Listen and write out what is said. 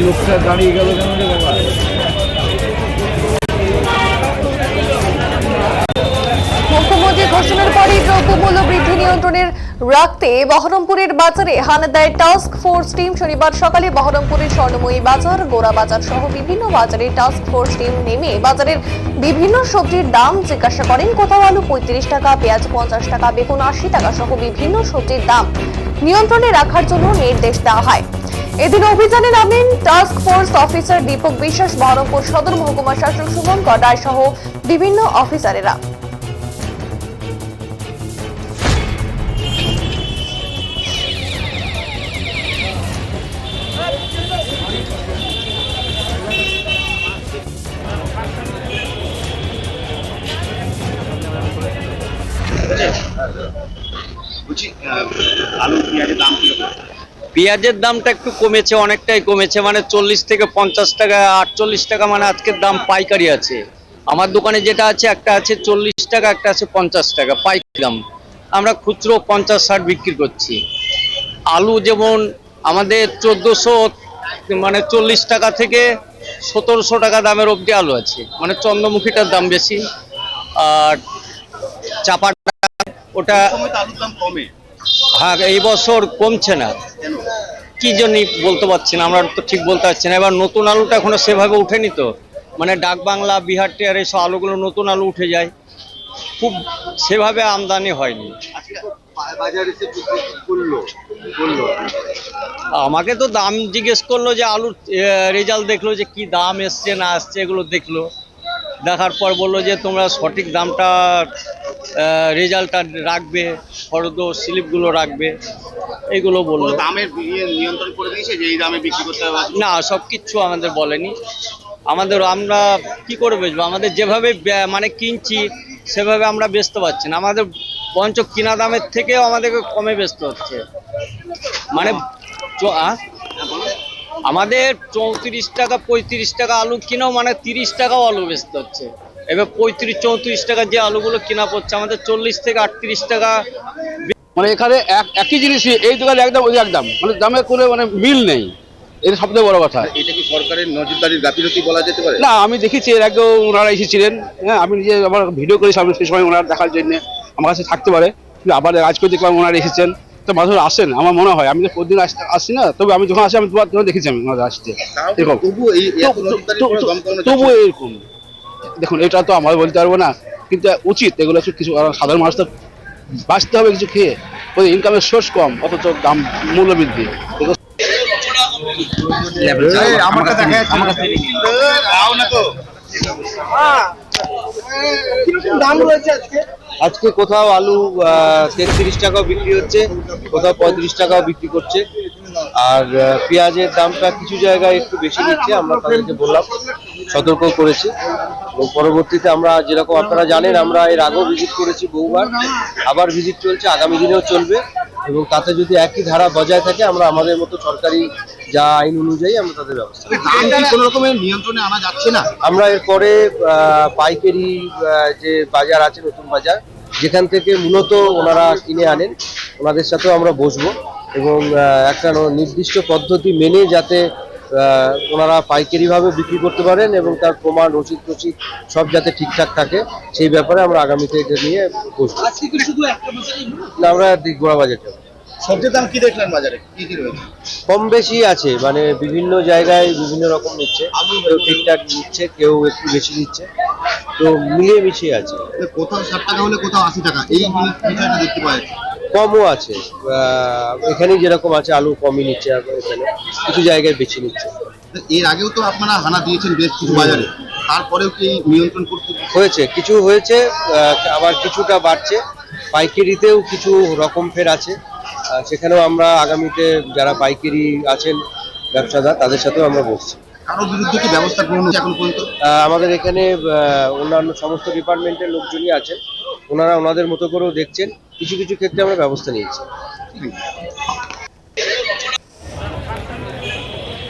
লোকটা দাঁড়িয়ে গেল কেন রে বাবা? মুখ্যমন্ত্রী ঘোষণার পরই দ্রব্যমূল্য বৃদ্ধি নিয়ন্ত্রণে রাখতে বহরমপুরের বাজারে হানা দেয় টাস্ক ফোর্স টিম। শনিবার সকালে বহরমপুরের স্বর্ণময়ী বাজার, গোড়া বাজার সহ বিভিন্ন বাজারে টাস্ক ফোর্স টিম নেমে বাজারের বিভিন্ন সবজির দাম জিজ্ঞাসা করেন। কোথাও আলু 35 টাকা, পেঁয়াজ 50 টাকা, বেগুন 80 টাকা সহ বিভিন্ন সবজির দাম নিয়ন্ত্রণে রাখার জন্য নির্দেশ দেওয়া হয়। এদিন অভিযানে নামেন টাস্ক ফোর্স অফিসার দীপক বিশ্বাস, বহরমপুর সদর মহকুমা শাসক সুমন কডায় সহ বিভিন্ন অফিসারেরা। পেঁয়াজের দামটা একটু কমেছে, অনেকটাই কমেছে, মানে 40 থেকে 50 টাকা, 48 টাকা, মানে আজকের দাম পাইকারি আছে। আমার দোকানে যেটা আছে, একটা আছে 40 টাকা, একটা আছে 50 টাকা পাইকারি দাম। আমরা খুচরো 50-60 বিক্রি করছি। আলু যেমন আমাদের 1400, মানে 40 টাকা থেকে 1700 টাকা দামের অবধি আলু আছে, মানে চন্দ্রমুখীটার দাম বেশি। আর চাপা ওটা আলুর দাম কমে, হ্যাঁ, এই বছর কমছে না, কি জন্য বলতে পারছি না, আমরা তো ঠিক বলতে পারছি না। এবার নতুন আলুটা এখনো সেভাবে উঠেনি তো, মানে ডাক বাংলা, বিহার টিহার এইসব আলুগুলো নতুন আলু উঠে যায়, খুব সেভাবে আমদানি হয়নি। বাজারে এসে বললো আমাকে তো দাম জিজ্ঞেস করলো, যে আলুর রেজাল্ট দেখলো, যে কি দাম এসছে না আসছে এগুলো দেখলো, দেখার পর বললো যে তোমরা সঠিক দামটা রেজাল্টটা রাখবে, ফর্দ স্লিপগুলো রাখবে, এইগুলো বললো। দামের নিয়ন্ত্রণ করে দিয়েছে যে এই দামে বিক্রি করতে হবে না, সব কিচ্ছু আমাদের বলেনি। আমরা কি করে বেচবো? আমাদের যেভাবে মানে কিনছি সেভাবে আমরা বেচতে পারছি না। আমাদের বরঞ্চ কিনা দামের থেকেও আমাদেরকে কমে বেচতে হচ্ছে। মানে আমাদের 34 টাকা 35 টাকা আলু কিনেও মানে 30 টাকাও আলু বেচতে হচ্ছে। এবার 35-34 টাকা যে আলুগুলো কিনা পড়ছে, আমাদের 40 থেকে 38 টাকা। মানে এখানে একই জিনিসই এই দোকানে একদম ওই একদম, মানে দামের কোনো মানে মিল নেই, এটা সবথেকে বড় কথা। এটা কি সরকারের নজরদারির গাফিলতি বলা যেতে পারে? না, আমি দেখেছি এর আগেও ওনারা এসেছিলেন, হ্যাঁ, আমি নিজে আবার ভিডিও করেছি, আমি সেই সময় ওনারা দেখার জন্য আমার কাছে থাকতে পারে, কিন্তু আবার আজকে দেখলাম ওনারা এসেছেন। তো মানুষ আসেন, আমার মনে হয়, আমি তো প্রতিদিন আসছি না, তবে আমি যখন আসি আমি তোমার দেখেছি আমি ওনারা আসছে এরকম। তবুও এরকম দেখুন, এটা তো আমার বলতে পারবো না, কিন্তু উচিত এগুলো কিছু সাধারণ মানুষ তো বাঁচতে হবে কিছু খেয়ে, ইনকামের সোর্স কম, অথচ দাম মূল্য বৃদ্ধি। আজকে কোথাও আলু 33 টাকাও বিক্রি হচ্ছে, কোথাও 35 টাকাও বিক্রি করছে। আর পেঁয়াজের দামটা কিছু জায়গায় একটু বেশি নিচ্ছে, আমরা তাদেরকে বললাম, সতর্ক করেছি। এবং পরবর্তীতে আমরা, যেরকম আপনারা জানেন, আমরা এর আগেও ভিজিট করেছি বহুবার, আবার ভিজিট চলছে, আগামী দিনেও চলবে। এবং তাতে যদি একই ধারা বজায় থাকে, আমরা আমাদের মতো সরকারি যা আইন অনুযায়ী আমরা তাদের ব্যবস্থা কোনো রকমের নিয়ন্ত্রণে আনা যাচ্ছে না। আমরা এরপরে পাইকারি যে বাজার আছে, নতুন বাজার, যেখান থেকে মূলত ওনারা কিনে আনেন, ওনাদের সাথেও আমরা বসবো এবং একটা নির্দিষ্ট পদ্ধতি মেনে যাতে ওনারা পাইকারিভাবে বিক্রি করতে পারেন এবং তার প্রমাণ, রসিদ সব যাতে ঠিকঠাক থাকে, সেই ব্যাপারে আমরা আগামীতে এটা নিয়ে বসবো। আমরা গোড়া বাজার যাবো। সবজির দাম কি দেখলেন বাজারে, কি কি রয়েছে? কম বেশি আছে, মানে বিভিন্ন জায়গায় বিভিন্ন রকম নিচ্ছে, কেউ ঠিকঠাক নিচ্ছে, কেউ একটু বেশি নিচ্ছে, তো মিলিয়ে মিশিয়ে আছে। কোথাও 60 টাকা হলে কোথাও 80 টাকা, এই বিষয়টা দেখতে পাওয়া যাচ্ছে। কমও আছে, এখানে যেরকম আছে আলু কমই নিচ্ছে, এখানে কিছু জায়গায় বেশি নিচ্ছে। এর আগেও তো আপনারা হানা দিয়েছেন বেশ কিছু বাজারে, তারপরেও কি নিয়ন্ত্রণ করতে হয়েছে? কিছু হয়েছে, আবার কিছুটা বাড়ছে। পাইকারিতেও কিছু রকম ফের আছে, সেখানেও আমরা আগামীতে যারা পাইকারি আছেন ব্যবসাদার, তাদের সাথেও আমরা বসছি। কারোর বিরুদ্ধে কি ব্যবস্থা গ্রহণ হচ্ছে এখন পর্যন্ত? আমাদের এখানে অন্যান্য সমস্ত ডিপার্টমেন্টের লোকজনই আছেন, ওনারা ওনাদের মতো করেও দেখছেন, কিছু কিছু ক্ষেত্রে আমরা ব্যবস্থা নিয়েছি।